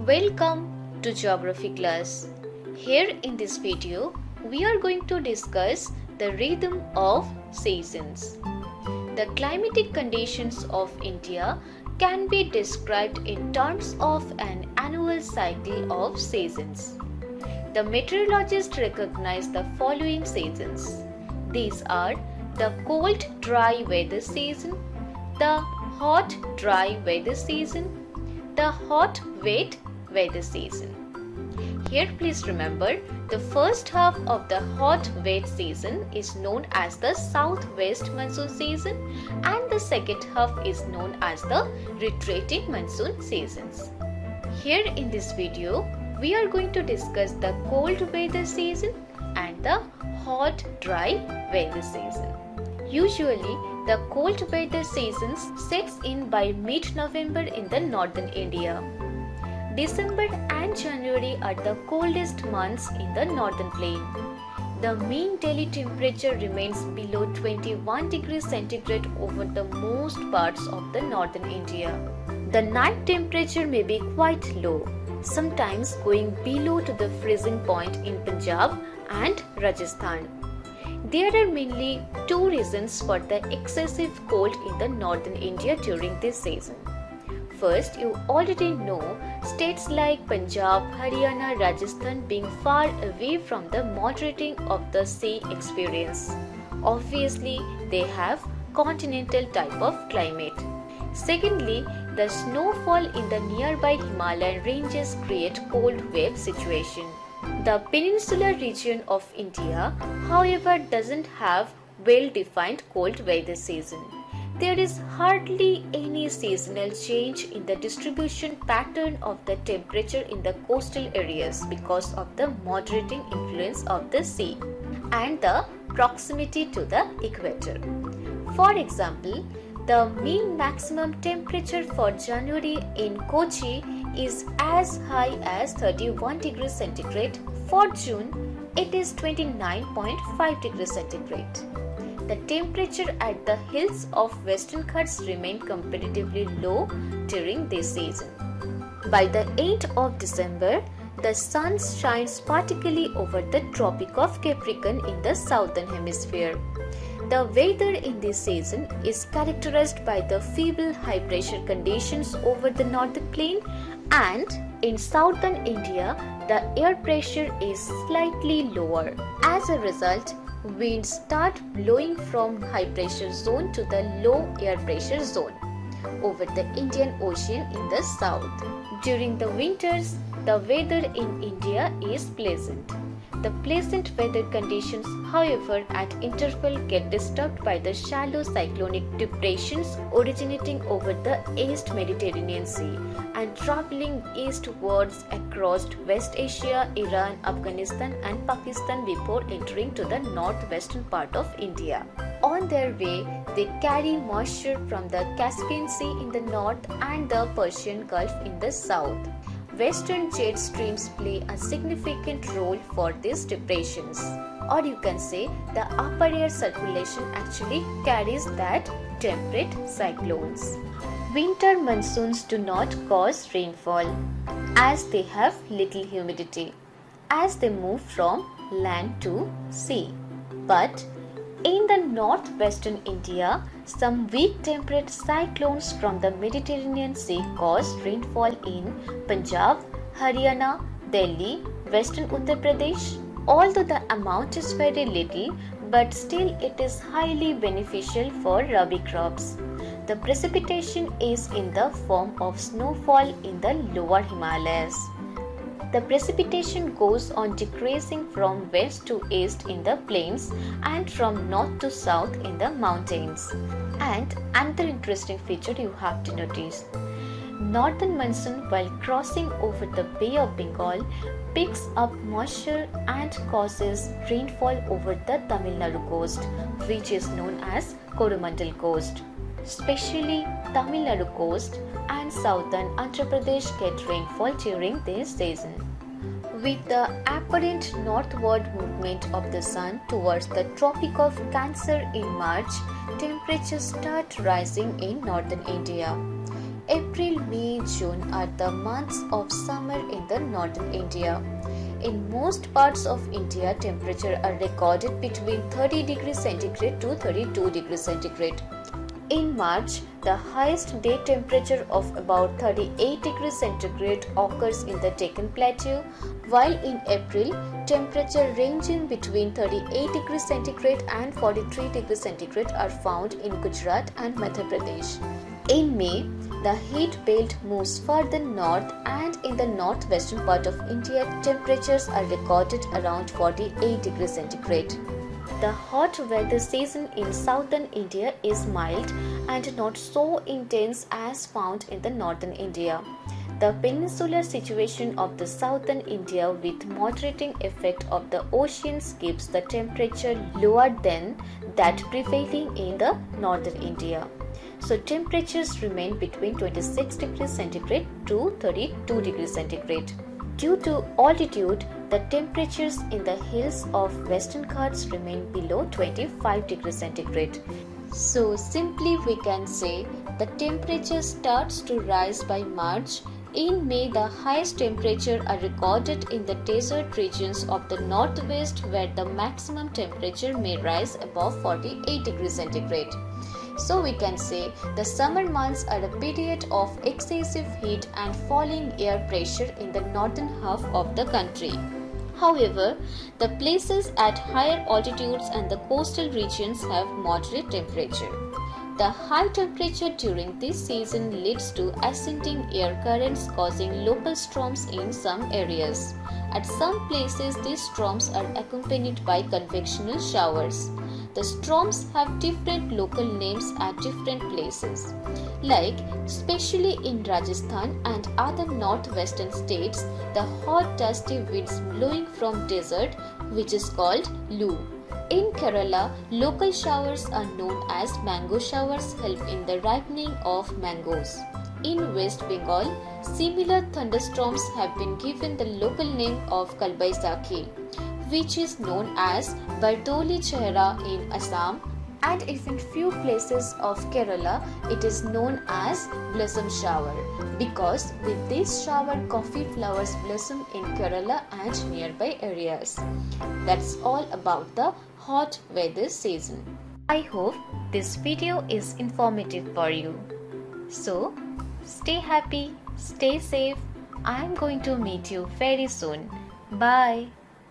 Welcome to Geography class. Here in this video, we are going to discuss the rhythm of seasons. The climatic conditions of India can be described in terms of an annual cycle of seasons. The meteorologists recognize the following seasons. These are the cold, dry weather season, the hot, dry weather season, the hot, wet weather season. Here please remember, the first half of the hot, wet season is known as the southwest monsoon season and the second half is known as the retreating monsoon seasons. Here in this video, we are going to discuss the cold weather season and the hot, dry weather season. Usually, the cold weather season sets in by mid-November in the northern India. December and January are the coldest months in the northern plain. The mean daily temperature remains below 21 degrees centigrade over the most parts of the northern India. The night temperature may be quite low, sometimes going below to the freezing point in Punjab and Rajasthan. There are mainly two reasons for the excessive cold in the northern India during this season. First, you already know states like Punjab, Haryana, Rajasthan being far away from the moderating of the sea experience. Obviously, they have continental type of climate. Secondly, the snowfall in the nearby Himalayan ranges create cold wave situation. The peninsular region of India, however, doesn't have well-defined cold weather season. There is hardly any seasonal change in the distribution pattern of the temperature in the coastal areas because of the moderating influence of the sea and the proximity to the equator. For example, the mean maximum temperature for January in Kochi is as high as 31 degrees centigrade. For June, it is 29.5 degrees centigrade. The temperature at the hills of Western Ghats remain comparatively low during this season. By the end of December, the sun shines particularly over the Tropic of Capricorn in the southern hemisphere. The weather in this season is characterized by the feeble high pressure conditions over the northern plain, and in southern India, the air pressure is slightly lower. As a result, winds start blowing from high pressure zone to the low air pressure zone over the Indian Ocean in the south. During the winters, the weather in India is pleasant. The pleasant weather conditions, however, at interval get disturbed by the shallow cyclonic depressions originating over the East Mediterranean Sea and traveling eastwards across West Asia, Iran, Afghanistan and Pakistan before entering to the northwestern part of India. On their way, they carry moisture from the Caspian Sea in the north and the Persian Gulf in the south. Western jet streams play a significant role for these depressions, or you can say the upper air circulation actually carries that temperate cyclones. Winter monsoons do not cause rainfall as they have little humidity as they move from land to sea. But in the northwestern India, some weak temperate cyclones from the Mediterranean Sea cause rainfall in Punjab, Haryana, Delhi, western Uttar Pradesh. Although the amount is very little, but still it is highly beneficial for rabi crops. The precipitation is in the form of snowfall in the lower Himalayas. The precipitation goes on decreasing from west to east in the plains and from north to south in the mountains. And another interesting feature you have to notice. Northern monsoon, while crossing over the Bay of Bengal, picks up moisture and causes rainfall over the Tamil Nadu coast, which is known as Coromandel coast. Especially Tamil Nadu coast and southern Andhra Pradesh get rainfall during this season. With the apparent northward movement of the sun towards the Tropic of Cancer in March, temperatures start rising in northern India. April, May, June are the months of summer in the northern India. In most parts of India, temperatures are recorded between 30 degrees centigrade to 32 degrees centigrade. In March, the highest day temperature of about 38 degrees centigrade occurs in the Deccan Plateau, while in April, temperature ranging between 38 degrees centigrade and 43 degrees centigrade are found in Gujarat and Madhya Pradesh. In May, the heat belt moves further north, and in the northwestern part of India, temperatures are recorded around 48 degrees centigrade. The hot weather season in southern India is mild and not so intense as found in the northern India. The peninsular situation of the southern India with moderating effect of the oceans keeps the temperature lower than that prevailing in the northern India. So temperatures remain between 26 degrees centigrade to 32 degrees centigrade. Due to altitude, the temperatures in the hills of Western Ghats remain below 25 degrees centigrade. So simply we can say the temperature starts to rise by March. In May, the highest temperatures are recorded in the desert regions of the northwest, where the maximum temperature may rise above 48 degrees centigrade. So we can say the summer months are a period of excessive heat and falling air pressure in the northern half of the country. However, the places at higher altitudes and the coastal regions have moderate temperature. The high temperature during this season leads to ascending air currents causing local storms in some areas. At some places, these storms are accompanied by convectional showers. The storms have different local names at different places. Like, especially in Rajasthan and other northwestern states, the hot dusty winds blowing from desert, which is called Lu. In Kerala, local showers are known as mango showers, help in the ripening of mangoes. In West Bengal, similar thunderstorms have been given the local name of Kalbaisakhi, which is known as Bardoli Chehra in Assam, and in few places of Kerala it is known as blossom shower, because with this shower coffee flowers blossom in Kerala and nearby areas. That's all about the hot weather season. I hope this video is informative for you. So, stay happy, stay safe. I am going to meet you very soon. Bye.